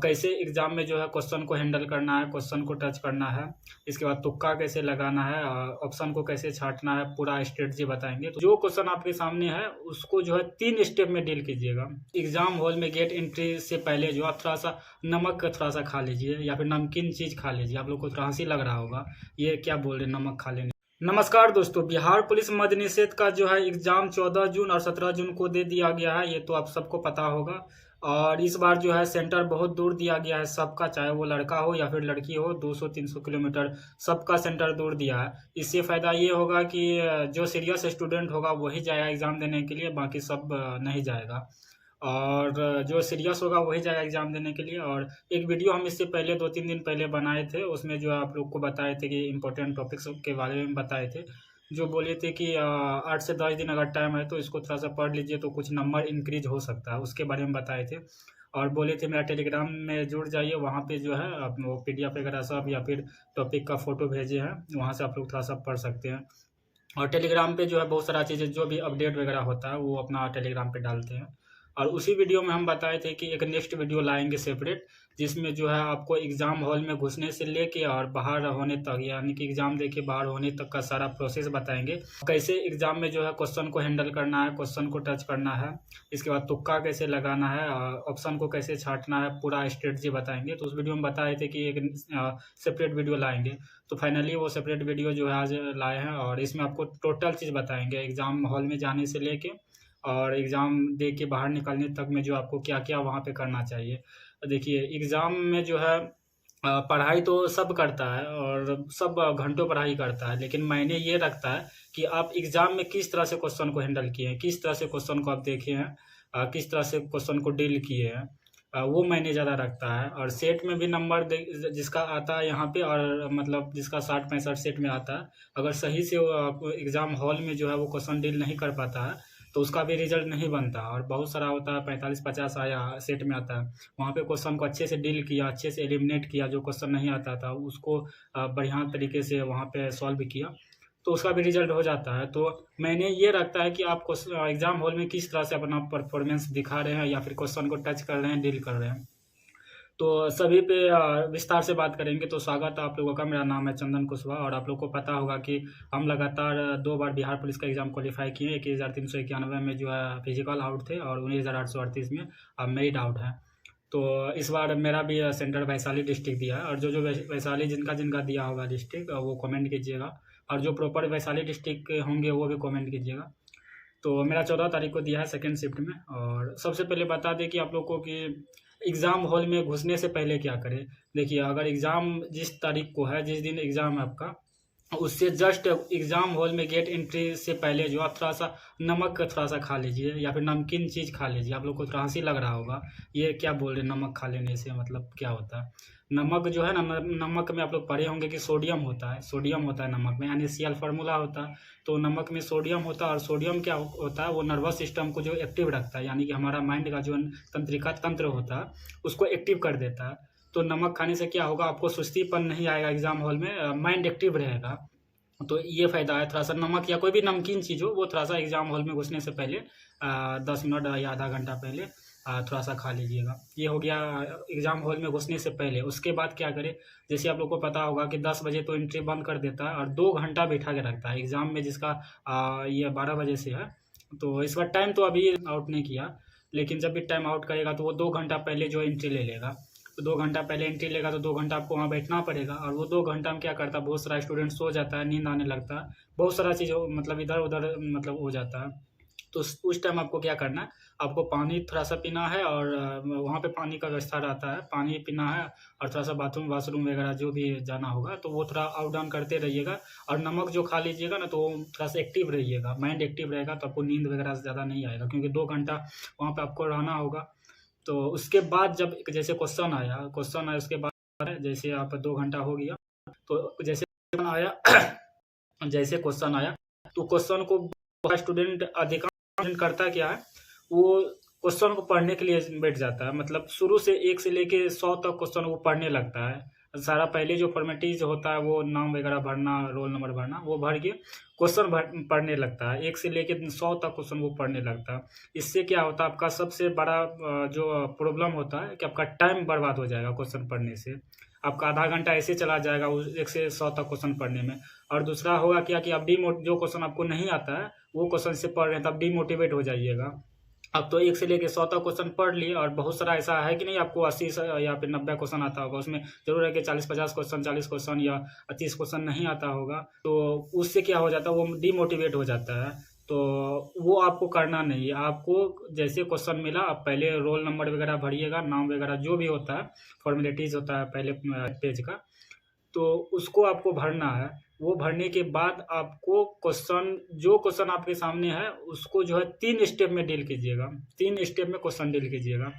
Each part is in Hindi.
कैसे एग्जाम में जो है क्वेश्चन को हैंडल करना है, क्वेश्चन को टच करना है, इसके बाद तुक्का कैसे लगाना है, ऑप्शन को कैसे छांटना है, पूरा स्ट्रेटजी बताएंगे। तो जो क्वेश्चन आपके सामने है उसको जो है 3 स्टेप में डील कीजिएगा। एग्जाम हॉल में गेट एंट्री से पहले जो आप थोड़ा सा नमक थोड़ा सा खा लीजिए या फिर नमकीन चीज़ खा लीजिए। आप लोग को थोड़ा हंसी लग रहा होगा, ये क्या बोल रहे नमक खा लेने। नमस्कार दोस्तों, बिहार पुलिस मद्य निषेध का जो है एग्जाम 14 जून और 17 जून को दे दिया गया है, ये तो आप सबको पता होगा। और इस बार जो है सेंटर बहुत दूर दिया गया है सबका, चाहे वो लड़का हो या फिर लड़की हो, 200-300 किलोमीटर सबका सेंटर दूर दिया है। इससे फ़ायदा ये होगा कि जो सीरियस स्टूडेंट होगा वही जाएगा एग्ज़ाम देने के लिए, बाकी सब नहीं जाएगा। और जो सीरियस होगा वही जाएगा एग्ज़ाम देने के लिए। और एक वीडियो हम इससे पहले 2-3 दिन पहले बनाए थे, उसमें जो आप लोग को बताए थे कि इम्पोर्टेंट टॉपिक्स के बारे में बताए थे, जो बोले थे कि 8 से 10 दिन अगर टाइम है तो इसको थोड़ा सा पढ़ लीजिए तो कुछ नंबर इंक्रीज हो सकता है, उसके बारे में बताए थे। और बोले थे मेरा टेलीग्राम में जुड़ जाइए, वहाँ पे जो है आप वो PDF वगैरह सब या फिर टॉपिक का फ़ोटो भेजे हैं, वहाँ से आप लोग थोड़ा सा पढ़ सकते हैं। और टेलीग्राम पे जो है बहुत सारा चीज़ें जो भी अपडेट वगैरह होता है वो अपना टेलीग्राम पे डालते हैं। और उसी वीडियो में हम बताए थे कि एक नेक्स्ट वीडियो लाएंगे सेपरेट, जिसमें जो है आपको एग्ज़ाम हॉल में घुसने से लेके और बाहर होने तक, यानी कि एग्ज़ाम देके बाहर होने तक का सारा प्रोसेस बताएंगे। कैसे एग्ज़ाम में जो है क्वेश्चन को हैंडल करना है, क्वेश्चन को टच करना है, इसके बाद तुक्का कैसे लगाना है, ऑप्शन को कैसे छांटना है, पूरा स्ट्रेटजी बताएंगे। तो उस वीडियो में बताए थे कि एक सेपरेट वीडियो लाएंगे। तो फाइनली वो सेपरेट वीडियो जो है आज लाए हैं, और इसमें आपको टोटल चीज़ बताएंगे एग्ज़ाम हॉल में जाने से लेके और एग्ज़ाम दे के बाहर निकलने तक में जो आपको क्या क्या वहाँ पे करना चाहिए। देखिए एग्ज़ाम में जो है पढ़ाई तो सब करता है और सब घंटों पढ़ाई करता है, लेकिन मायने ये रखता है कि आप एग्ज़ाम में किस तरह से क्वेश्चन को हैंडल किए हैं, किस तरह से क्वेश्चन को आप देखे हैं, किस तरह से क्वेश्चन को डील किए हैं, वो मायने ज़्यादा रखता है। और सेट में भी नंबर जिसका आता है यहाँ पे, और मतलब जिसका 60-65 सेट में आता है, अगर सही से वो एग्ज़ाम हॉल में जो है वो क्वेश्चन डील नहीं कर पाता है तो उसका भी रिजल्ट नहीं बनता। और बहुत सारा होता है 45-50 आया सेट में आता है, वहाँ पे क्वेश्चन को अच्छे से डील किया, अच्छे से एलिमिनेट किया, जो क्वेश्चन नहीं आता था उसको बढ़िया तरीके से वहाँ पे सॉल्व किया तो उसका भी रिजल्ट हो जाता है। तो मैंने ये रखता है कि आप एग्ज़ाम हॉल में किस तरह से अपना परफॉर्मेंस दिखा रहे हैं या फिर क्वेश्चन को टच कर रहे हैं, डील कर रहे हैं। तो सभी पे विस्तार से बात करेंगे। तो स्वागत है आप लोगों का, मेरा नाम है चंदन कुशवाहा। और आप लोग को पता होगा कि हम लगातार 2 बार बिहार पुलिस का एग्ज़ाम क्वालिफाई किए। 21,391 में जो है फिजिकल आउट थे और 19,838 में अब मेरिट आउट है। तो इस बार मेरा भी सेंटर वैशाली डिस्ट्रिक्ट दिया है, और जो वैशाली जिनका जिनका दिया होगा डिस्ट्रिक्ट वो कमेंट कीजिएगा, और जो प्रॉपर वैशाली डिस्ट्रिक्ट के होंगे वो भी कमेंट कीजिएगा। तो मेरा 14 तारीख को दिया है सेकेंड शिफ्ट में। और सबसे पहले बता दें कि आप लोग को कि एग्ज़ाम हॉल में घुसने से पहले क्या करें। देखिए अगर एग्ज़ाम जिस तारीख को है, जिस दिन एग्ज़ाम है आपका, उससे जस्ट एग्ज़ाम हॉल में गेट एंट्री से पहले जो आप थोड़ा सा नमक थोड़ा सा खा लीजिए या फिर नमकीन चीज़ खा लीजिए। आप लोग को थोड़ा हंसी लग रहा होगा, ये क्या बोल रहे नमक खा लेने से मतलब क्या होता है। नमक जो है ना, नमक में आप लोग पढ़े होंगे कि सोडियम होता है, सोडियम होता है नमक में, NaCl फार्मूला होता है। तो नमक में सोडियम होता है, और सोडियम क्या होता है, वो नर्वस सिस्टम को जो एक्टिव रखता है, यानी कि हमारा माइंड का जो तंत्रिका तंत्र होता है उसको एक्टिव कर देता है। तो नमक खाने से क्या होगा, आपको सुस्तीपन नहीं आएगा एग्ज़ाम हॉल में, माइंड एक्टिव रहेगा। तो ये फ़ायदा है। थोड़ा सा नमक या कोई भी नमकीन चीज़ हो वो थोड़ा सा एग्ज़ाम हॉल में घुसने से पहले 10 मिनट या आधा घंटा पहले थोड़ा सा खा लीजिएगा। ये हो गया एग्ज़ाम हॉल में घुसने से पहले। उसके बाद क्या करें, जैसे आप लोग को पता होगा कि 10 बजे तो एंट्री बंद कर देता है और 2 घंटा बैठा के रखता है एग्ज़ाम में, जिसका ये 12 बजे से है। तो इस बार टाइम तो अभी आउट नहीं किया, लेकिन जब भी टाइम आउट करेगा तो वो 2 घंटा पहले जो एंट्री ले लेगा। तो 2 घंटा पहले एंट्री लेगा तो 2 घंटा आपको वहाँ बैठना पड़ेगा। और वो 2 घंटा में क्या करता है, बहुत सारा स्टूडेंट सो जाता है, नींद आने लगता है, बहुत सारा चीज़ मतलब इधर उधर मतलब हो जाता है। तो उस टाइम आपको क्या करना है, आपको पानी थोड़ा सा पीना है, और वहाँ पे पानी का व्यवस्था रहता है, पानी पीना है। और थोड़ा सा वाशरूम वगैरह जो भी जाना होगा तो वो थोड़ा अप डाउन करते रहिएगा। और नमक जो खा लीजिएगा ना, तो थोड़ा सा एक्टिव रहिएगा, माइंड एक्टिव रहेगा तो आपको नींद वगैरह ज़्यादा नहीं आएगा, क्योंकि 2 घंटा वहाँ पे आपको रहना होगा। तो उसके बाद जब जैसे क्वेश्चन आया उसके बाद जैसे आप 2 घंटा हो गया, तो जैसे आया जैसे क्वेश्चन आया तो क्वेश्चन को स्टूडेंट अधिकांश करता क्या है, वो क्वेश्चन को पढ़ने के लिए बैठ जाता है। मतलब शुरू से 1 से लेके 100 तक क्वेश्चन वो पढ़ने लगता है, सारा पहले जो फॉर्मेलिटीज होता है वो नाम वगैरह भरना, रोल नंबर भरना, वो भर के क्वेश्चन पढ़ने लगता है। 1 से लेके 100 तक क्वेश्चन वो पढ़ने लगता है। इससे क्या होता है, आपका सबसे बड़ा जो प्रॉब्लम होता है कि आपका टाइम बर्बाद हो जाएगा क्वेश्चन पढ़ने से। आपका आधा घंटा ऐसे चला जाएगा उस 1 से 100 तक क्वेश्चन पढ़ने में। और दूसरा होगा क्या कि आप जो क्वेश्चन आपको नहीं आता है वो क्वेश्चन से पढ़ रहे हैं, तब डिमोटिवेट हो जाइएगा। अब तो 1 से लेके 100 तक क्वेश्चन पढ़ लिए, और बहुत सारा ऐसा है कि नहीं आपको 80 या फिर 90 क्वेश्चन आता होगा। उसमें जरूर है कि 40-50 क्वेश्चन, 40 क्वेश्चन या 30 क्वेश्चन नहीं आता होगा, तो उससे क्या हो जाता है, वो डिमोटिवेट हो जाता है। तो वो आपको करना नहीं है। आपको जैसे क्वेश्चन मिला, आप पहले रोल नंबर वगैरह भरिएगा, नाम वगैरह जो भी होता है, फॉर्मेलिटीज होता है पहले पेज का, तो उसको आपको भरना है। वो भरने के बाद आपको जो क्वेश्चन आपके सामने है उसको जो है 3 स्टेप में डील कीजिएगा। 3 स्टेप में क्वेश्चन डील कीजिएगा।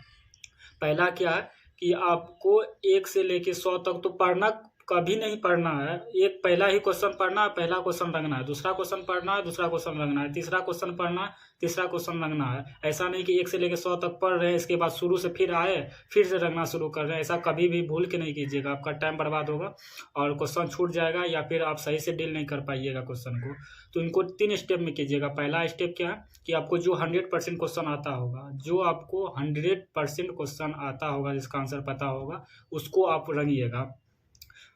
पहला क्या है कि आपको 1 से लेके 100 तक तो पढ़ना कभी नहीं पढ़ना है। एक पहला ही क्वेश्चन पढ़ना है, पहला क्वेश्चन रंगना है। दूसरा क्वेश्चन पढ़ना है, दूसरा क्वेश्चन रंगना है। तीसरा क्वेश्चन पढ़ना है, तीसरा क्वेश्चन रंगना है। ऐसा नहीं कि 1 से लेकर 100 तक पढ़ रहे हैं, इसके बाद शुरू से फिर आए फिर से रंगना शुरू कर रहे हैं। ऐसा कभी भी भूल के नहीं कीजिएगा, आपका टाइम बर्बाद होगा और क्वेश्चन छूट जाएगा, या फिर आप सही से डील नहीं कर पाइएगा क्वेश्चन को। तो इनको 3 स्टेप में कीजिएगा। पहला स्टेप क्या है कि आपको जो 100% क्वेश्चन आता होगा, जो आपको 100% क्वेश्चन आता होगा, जिसका आंसर पता होगा, उसको आप रंगिएगा।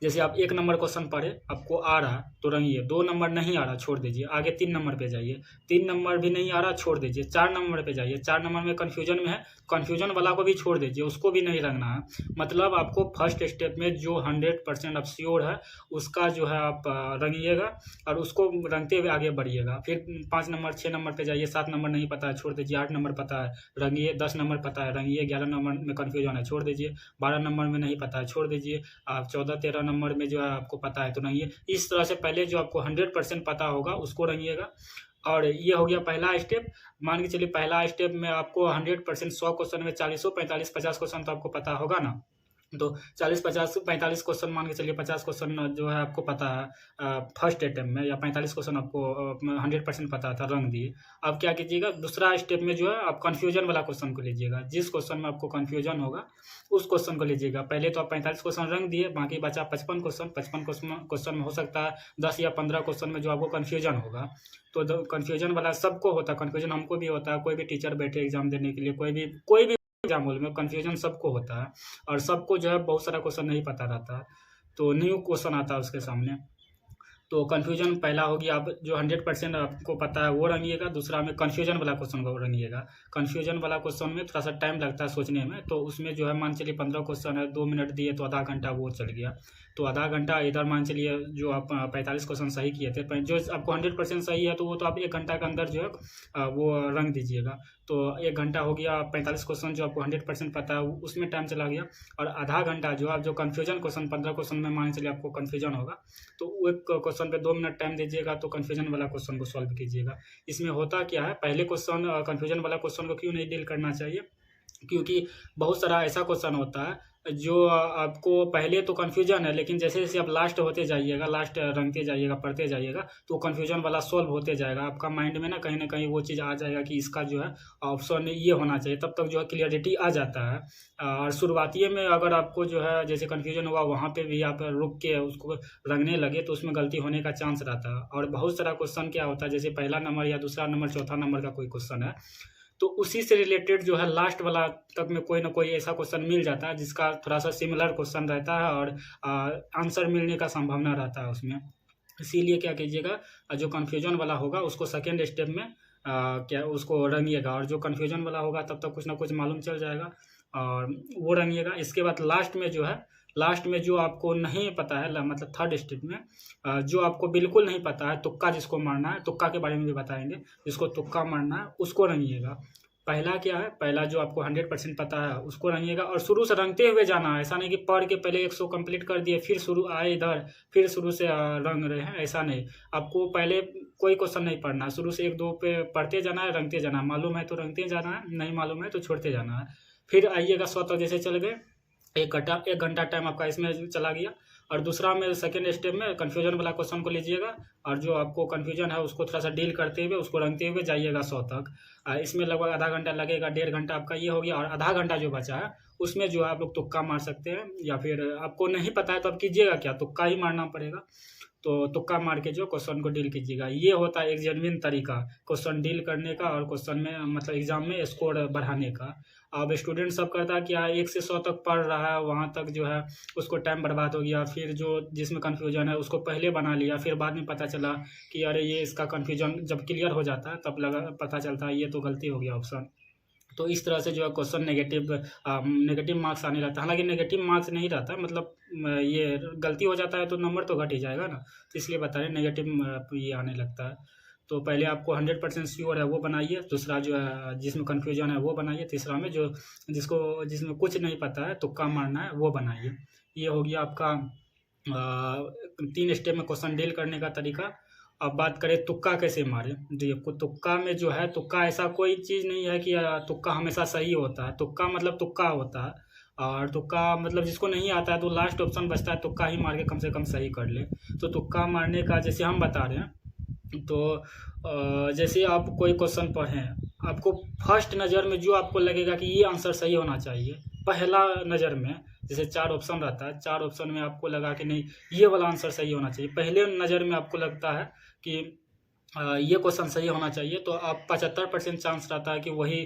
जैसे आप 1 नंबर क्वेश्चन पढ़े, आपको आ रहा है तो रंगिए। 2 नंबर नहीं आ रहा, छोड़ दीजिए, आगे 3 नंबर पे जाइए। 3 नंबर भी नहीं आ रहा, छोड़ दीजिए, 4 नंबर पे जाइए। 4 नंबर में कन्फ्यूजन में है, कन्फ्यूजन वाला को भी छोड़ दीजिए, उसको भी नहीं रंगना है। मतलब आपको फर्स्ट स्टेप में जो 100% आप श्योर है उसका जो है आप रंगिएगा, और उसको रंगते हुए आगे बढ़िएगा। फिर 5 नंबर 6 नंबर पे जाइए। 7 नंबर नहीं पता है, छोड़ दीजिए। 8 नंबर पता है, रंगिए। 10 नंबर पता है, रंगिए। 11 नंबर में कन्फ्यूजन है, छोड़ दीजिए। 12 नंबर में नहीं पता है, छोड़ दीजिए। आप 14-13 नंबर में जो है आपको पता है तो रंगिए। इस तरह से पहले जो आपको 100% पता होगा उसको रंगिएगा। और ये हो गया पहला स्टेप। मान के चलिए पहला स्टेप में आपको 100% 100 क्वेश्चन में 40, 45, 50 क्वेश्चन तो आपको पता होगा ना। तो 40, 50, 45 क्वेश्चन, मान के चलिए 50 क्वेश्चन जो है आपको पता है फर्स्ट अटेम्प्ट में, या 45 क्वेश्चन आपको 100% पता था, रंग दिए। अब क्या कीजिएगा, दूसरा स्टेप में जो है आप कन्फ्यूजन वाला क्वेश्चन को लीजिएगा। जिस क्वेश्चन में आपको कन्फ्यूजन होगा उस क्वेश्चन को लीजिएगा। पहले तो आप 45 क्वेश्चन रंग दिए, बाकी बचा 55 क्वेश्चन। 55 क्वेश्चन में हो सकता है 10 या 15 क्वेश्चन में जो आपको कन्फ्यूजन होगा। तो कन्फ्यूजन वाला सबको होता है, कन्फ्यूजन हमको भी होता है। कोई भी टीचर बैठे एग्जाम देने के लिए, कोई भी एग्जाम हॉल में कन्फ्यूजन सबको होता है, और सबको जो है बहुत सारा क्वेश्चन नहीं पता रहता है, तो न्यू क्वेश्चन आता है उसके सामने। तो कन्फ्यूजन पहला होगी, आप जो 100% आपको पता है वो रंगिएगा। दूसरा में कन्फ्यूजन वाला क्वेश्चन को रंगिएगा। कन्फ्यूजन वाला क्वेश्चन में थोड़ा सा टाइम लगता है सोचने में, तो उसमें जो है मान चलिए 15 क्वेश्चन है, 2 मिनट दिए तो आधा घंटा वो चल गया। तो आधा घंटा इधर मान चलिए जो आप 45 क्वेश्चन सही किए थे, जो आपको 100% सही है, तो वो तो आप 1 घंटा के अंदर जो है वो रंग दीजिएगा। तो 1 घंटा हो गया। 45 क्वेश्चन जो आपको 100% पता है उसमें टाइम चला गया। और आधा घंटा जो आप जो कन्फ्यूजन क्वेश्चन 15 क्वेश्चन में मान चलिए आपको कन्फ्यूजन होगा, तो वो एक क्वेश्चन पे 2 मिनट टाइम दीजिएगा, तो कन्फ्यूजन वाला क्वेश्चन को सॉल्व कीजिएगा। इसमें होता क्या है, पहले क्वेश्चन कन्फ्यूजन वाला क्वेश्चन को क्यों नहीं डील करना चाहिए, क्योंकि बहुत सारा ऐसा क्वेश्चन होता है जो आपको पहले तो कन्फ्यूजन है, लेकिन जैसे जैसे आप लास्ट होते जाइएगा, लास्ट रंगते जाइएगा, पढ़ते जाइएगा, तो कन्फ्यूजन वाला सॉल्व होते जाएगा। आपका माइंड में ना कहीं वो चीज़ आ जाएगा कि इसका जो है ऑप्शन ये होना चाहिए, तब तक जो है क्लियरिटी आ जाता है। और शुरुआती में अगर आपको जो है जैसे कन्फ्यूजन हुआ, वहाँ पे भी आप रुक के उसको रंगने लगे, तो उसमें गलती होने का चांस रहता है। और बहुत सारा क्वेश्चन क्या होता है, जैसे पहला नंबर या दूसरा नंबर, चौथा नंबर का कोई क्वेश्चन है, तो उसी से रिलेटेड जो है लास्ट वाला तक में कोई ना कोई ऐसा क्वेश्चन मिल जाता है जिसका थोड़ा सा सिमिलर क्वेश्चन रहता है, और आंसर मिलने का संभावना रहता है उसमें। इसीलिए क्या कीजिएगा, जो कन्फ्यूजन वाला होगा उसको सेकेंड स्टेप में क्या उसको रंगिएगा, और जो कन्फ्यूजन वाला होगा तब तक कुछ ना कुछ मालूम चल जाएगा, और वो रंगिएगा। इसके बाद लास्ट में जो आपको नहीं पता है, मतलब थर्ड स्टेप में जो आपको बिल्कुल नहीं पता है, तुक्का जिसको मारना है, तुक्का के बारे में भी बताएंगे, जिसको तुक्का मारना है उसको रंगिएगा। पहला क्या है, पहला जो आपको 100% पता है उसको रंगिएगा, और शुरू से रंगते हुए जाना है। ऐसा नहीं कि पढ़ के पहले 100 कंप्लीट कर दिए, फिर शुरू आए इधर, फिर शुरू से रंग रहे हैं, ऐसा नहीं। आपको पहले कोई क्वेश्चन नहीं पढ़ना है, शुरू से 1-2 पे पढ़ते जाना है, रंगते जाना है। मालूम है तो रंगते जाना है, नहीं मालूम है तो छोड़ते जाना है। फिर आइएगा 100 तक जैसे चल गए, 1 घंटा टाइम आपका इसमें चला गया। और दूसरा में सेकेंड स्टेप में कन्फ्यूजन वाला क्वेश्चन को लीजिएगा और जो आपको कन्फ्यूजन है उसको थोड़ा सा डील करते हुए उसको रंगते हुए जाइएगा 100 तक। इसमें लगभग आधा घंटा लगेगा, 1.5 घंटा आपका ये हो गया। और आधा घंटा जो बचा है उसमें जो है आप लोग तुक्का मार सकते हैं, या फिर आपको नहीं पता है तो आप कीजिएगा क्या, तुक्का ही मारना पड़ेगा। तो तुक्का मार के जो क्वेश्चन को डील कीजिएगा, ये होता है एक जेन्युइन तरीका क्वेश्चन डील करने का और क्वेश्चन में मतलब एग्जाम में स्कोर बढ़ाने का। अब स्टूडेंट सब करता है क्या, 1 से 100 तक पढ़ रहा है, वहाँ तक जो है उसको टाइम बर्बाद हो गया। फिर जो जिसमें कन्फ्यूजन है उसको पहले बना लिया, फिर बाद में पता चला कि अरे ये इसका कन्फ्यूजन जब क्लियर हो जाता है तब लगा पता चलता है ये तो गलती हो गया ऑप्शन। तो इस तरह से जो है क्वेश्चन नेगेटिव मार्क्स आने लगता है। हालांकि नेगेटिव मार्क्स नहीं रहता, मतलब ये गलती हो जाता है तो नंबर तो घट ही जाएगा ना, तो इसलिए बता रहे नेगेटिव ये आने लगता है। तो पहले आपको 100% श्योर है वो बनाइए, दूसरा जो है जिसमें कन्फ्यूजन है वो बनाइए, तीसरा में जो जिसमें कुछ नहीं पता है तुक्का मारना है वो बनाइए। ये हो गया आपका 3 स्टेप में क्वेश्चन डील करने का तरीका। अब बात करें तुक्का कैसे मारे। देखो तुक्का में जो है, तुक्का ऐसा कोई चीज़ नहीं है कि तुक्का हमेशा सही होता है। तुक्का मतलब तुक्का होता है, और तुक्का मतलब जिसको नहीं आता है तो लास्ट ऑप्शन बचता है तुक्का ही मार के कम से कम सही कर ले। तो तुक्का मारने का जैसे हम बता रहे हैं, तो जैसे आप कोई क्वेश्चन पढ़ें, आपको फर्स्ट नज़र में जो आपको लगेगा कि ये आंसर सही होना चाहिए, पहला नज़र में जैसे 4 ऑप्शन रहता है, 4 ऑप्शन में आपको लगा कि नहीं ये वाला आंसर सही होना चाहिए, पहले नज़र में आपको लगता है कि ये क्वेश्चन सही होना चाहिए, तो आप 75% चांस रहता है कि वही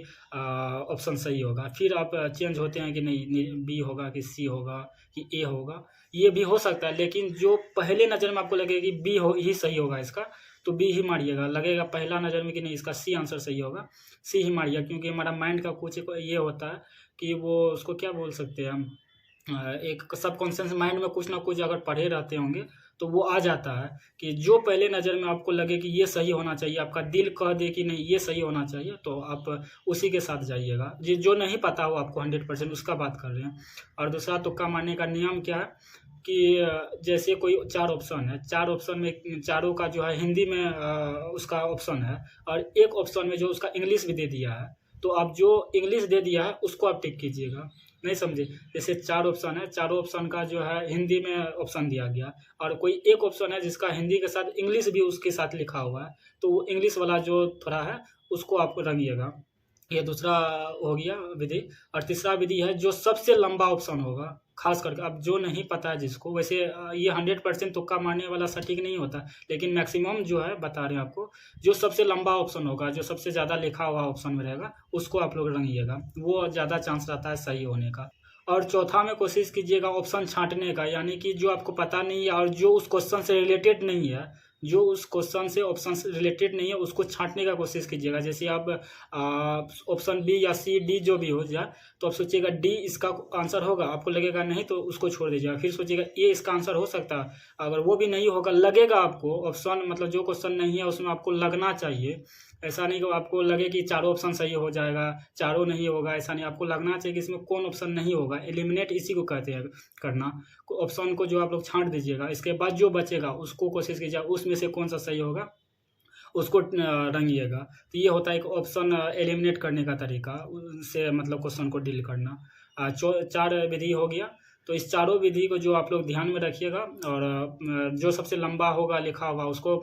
ऑप्शन सही होगा। फिर आप चेंज होते हैं कि नहीं बी होगा कि सी होगा कि ए होगा, ये भी हो सकता है। लेकिन जो पहले नज़र में आपको लगेगा कि बी हो ही सही होगा इसका, तो बी ही मारिएगा। लगेगा पहला नज़र में कि नहीं इसका सी आंसर सही होगा, सी ही मारिएगा। क्योंकि हमारा माइंड का कुछ ये होता है कि वो उसको क्या बोल सकते हैं हम, एक सबकॉन्शियस माइंड में कुछ ना कुछ अगर पढ़े रहते होंगे तो वो आ जाता है कि जो पहले नज़र में आपको लगे कि ये सही होना चाहिए, आपका दिल कह दे कि नहीं ये सही होना चाहिए, तो आप उसी के साथ जाइएगा। जो नहीं पता हो आपको 100% उसका बात कर रहे हैं। और दूसरा तुक्का मारने का नियम क्या है कि जैसे कोई 4 ऑप्शन है, 4 ऑप्शन में चारों का जो है हिंदी में उसका ऑप्शन है, और एक ऑप्शन में जो उसका इंग्लिश भी दे दिया है, तो आप जो इंग्लिश दे दिया है उसको आप टिक कीजिएगा। नहीं समझे, जैसे 4 ऑप्शन है, चारों ऑप्शन का जो है हिंदी में ऑप्शन दिया गया, और कोई एक ऑप्शन है जिसका हिंदी के साथ इंग्लिश भी उसके साथ लिखा हुआ है, तो वो इंग्लिश वाला जो थोड़ा है उसको आप रंगिएगा। ये दूसरा हो गया विधि। और तीसरा विधि है जो सबसे लंबा ऑप्शन होगा, खास करके अब जो नहीं पता है जिसको, वैसे ये 100% तुक्का मारने वाला सटीक नहीं होता, लेकिन मैक्सिमम जो है बता रहे हैं आपको, जो सबसे लंबा ऑप्शन होगा, जो सबसे ज़्यादा लिखा हुआ ऑप्शन में रहेगा उसको आप लोग रंगिएगा, वो ज़्यादा चांस रहता है सही होने का। और चौथा में कोशिश कीजिएगा ऑप्शन छांटने का, यानी कि जो आपको पता नहीं है और जो उस क्वेश्चन से रिलेटेड नहीं है, जो उस क्वेश्चन से ऑप्शन से रिलेटेड नहीं है उसको छांटने का कोशिश कीजिएगा। जैसे आप ऑप्शन बी या सी डी जो भी हो जाए, तो आप सोचिएगा डी इसका आंसर होगा, आपको लगेगा नहीं तो उसको छोड़ दीजिएगा। फिर सोचिएगा ए इसका आंसर हो सकता है, अगर वो भी नहीं होगा, लगेगा आपको ऑप्शन मतलब जो क्वेश्चन नहीं है उसमें आपको लगना चाहिए, ऐसा नहीं कि आपको लगे कि चारों ऑप्शन सही हो जाएगा, चारों नहीं होगा, ऐसा नहीं, आपको लगना चाहिए कि इसमें कौन ऑप्शन नहीं होगा। एलिमिनेट इसी को कहते हैं करना, ऑप्शन को जो आप लोग छांट दीजिएगा, इसके बाद जो बचेगा उसको कोशिश कीजिएगा उसमें से कौन सा सही होगा उसको रंगिएगा। तो ये होता है एक ऑप्शन एलिमिनेट करने का तरीका, उससे मतलब क्वेश्चन को डील करना। 4 विधि हो गया, तो इस चारों विधि को जो आप लोग ध्यान में रखिएगा, और जो सबसे लंबा होगा लिखा हुआ उसको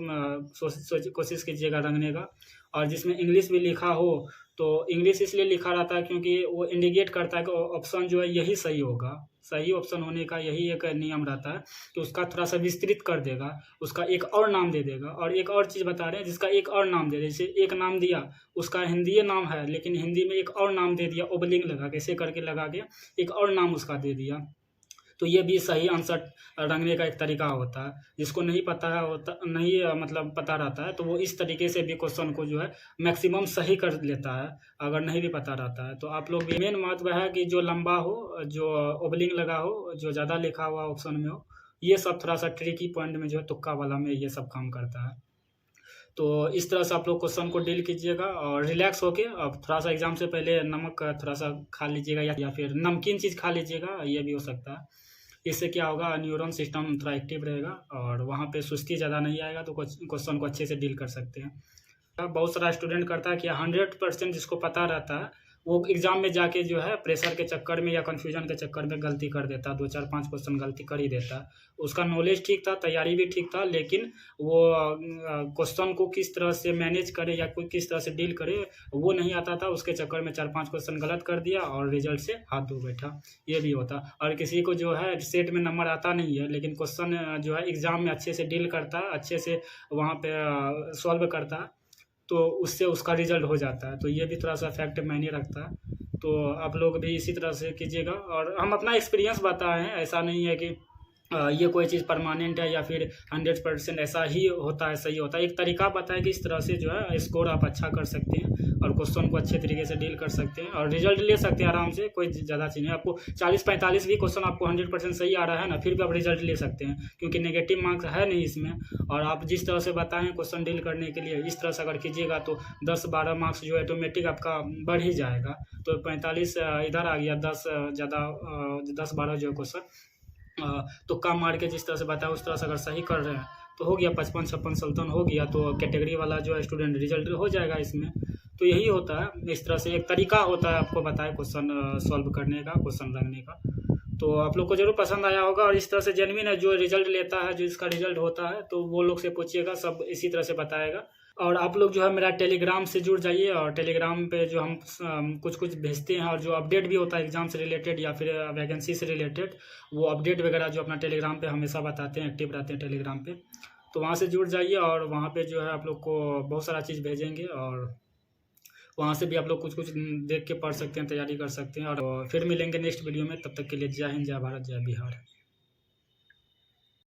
कोशिश कीजिएगा रंगने का। और जिसमें इंग्लिश भी लिखा हो, तो इंग्लिश इसलिए लिखा रहता है क्योंकि वो इंडिकेट करता है कि ऑप्शन जो है यही सही होगा, सही ऑप्शन होने का यही एक नियम रहता है, तो उसका थोड़ा सा विस्तृत कर देगा, उसका एक और नाम दे देगा। और एक और चीज़ बता रहे हैं जिसका एक और नाम दे दे, जैसे एक नाम दिया उसका हिंदी नाम है, लेकिन हिंदी में एक और नाम दे दिया, ओबलिंग लगा के, ऐसे करके लगा के एक और नाम उसका दे दिया, तो ये भी सही आंसर रंगने का एक तरीका होता है। जिसको नहीं पता है होता नहीं मतलब पता रहता है, तो वो इस तरीके से भी क्वेश्चन को जो है मैक्सिमम सही कर लेता है, अगर नहीं भी पता रहता है। तो आप लोग भी मेन महत्व है कि जो लंबा हो, जो ओबलिंग लगा हो, जो ज़्यादा लिखा हुआ ऑप्शन में हो, ये सब थोड़ा सा ट्रिकी पॉइंट में जो है तुक्का वाला में ये सब काम करता है। तो इस तरह से आप लोग क्वेश्चन को डील कीजिएगा, और रिलैक्स होके अब थोड़ा सा एग्जाम से पहले नमक थोड़ा सा खा लीजिएगा, या फिर नमकीन चीज़ खा लीजिएगा, ये भी हो सकता है। इससे क्या होगा, न्यूरॉन सिस्टम थोड़ा एक्टिव रहेगा, और वहाँ पे सुस्ती ज़्यादा नहीं आएगा, तो क्वेश्चन को अच्छे से डील कर सकते हैं। बहुत सारा स्टूडेंट करता है कि 100% जिसको पता रहता है वो एग्ज़ाम में जाके जो है प्रेशर के चक्कर में या कन्फ्यूजन के चक्कर में गलती कर देता है, 2 4 5 क्वेश्चन गलती कर ही देता है। उसका नॉलेज ठीक था, तैयारी भी ठीक था, लेकिन वो क्वेश्चन को किस तरह से मैनेज करे या कोई किस तरह से डील करे वो नहीं आता था। उसके चक्कर में 4 5 क्वेश्चन गलत कर दिया और रिजल्ट से हाथ धो बैठा, ये भी होता। और किसी को जो है सेट में नंबर आता नहीं है, लेकिन क्वेश्चन जो है एग्ज़ाम में अच्छे से डील करता है, अच्छे से वहाँ पे सॉल्व करता है, तो उससे उसका रिजल्ट हो जाता है। तो ये भी थोड़ा सा फैक्ट मायने रखता है। तो आप लोग भी इसी तरह से कीजिएगा, और हम अपना एक्सपीरियंस बताए हैं, ऐसा नहीं है कि ये कोई चीज़ परमानेंट है या फिर 100% ऐसा ही होता है, सही होता है। एक तरीका बताया कि इस तरह से जो है स्कोर आप अच्छा कर सकते हैं और क्वेश्चन को अच्छे तरीके से डील कर सकते हैं और रिजल्ट ले सकते हैं आराम से। कोई ज़्यादा चीज़ नहीं, आपको 40-45 भी क्वेश्चन आपको 100% सही आ रहा है ना, फिर भी आप रिजल्ट ले सकते हैं, क्योंकि नेगेटिव मार्क्स है नहीं इसमें। और आप जिस तरह से बताएं क्वेश्चन डील करने के लिए, इस तरह से अगर कीजिएगा तो 10-12 मार्क्स जो ऑटोमेटिक आपका बढ़ ही जाएगा। तो 45 इधर आ गया, 10 ज़्यादा 10-12 जो क्वेश्चन तुक्का मार के जिस तरह से बताया उस तरह से अगर सही कर रहे हैं तो हो गया 55-56 हो गया, तो कैटेगरी वाला जो है स्टूडेंट रिजल्ट हो जाएगा इसमें। तो यही होता है, इस तरह से एक तरीका होता है आपको बताया क्वेश्चन सॉल्व करने का, क्वेश्चन लगने का। तो आप लोग को जरूर पसंद आया होगा, और इस तरह से जेन्युइन है जो रिजल्ट लेता है, जो इसका रिजल्ट होता है, तो वो लोग से पूछिएगा, सब इसी तरह से बताएगा। और आप लोग जो है मेरा टेलीग्राम से जुड़ जाइए, और टेलीग्राम पे जो हम कुछ कुछ भेजते हैं, और जो अपडेट भी होता है एग्जाम से रिलेटेड या फिर वैकेंसी से रिलेटेड, वो अपडेट वगैरह जो अपना टेलीग्राम पे हमेशा बताते हैं, एक्टिव रहते हैं टेलीग्राम पे। तो वहाँ से जुड़ जाइए, और वहाँ पे जो है आप लोग को बहुत सारा चीज़ भेजेंगे, और वहाँ से भी आप लोग कुछ कुछ देख के पढ़ सकते हैं, तैयारी कर सकते हैं। और फिर मिलेंगे नेक्स्ट वीडियो में, तब तक के लिए जय हिंद, जय भारत, जय बिहार।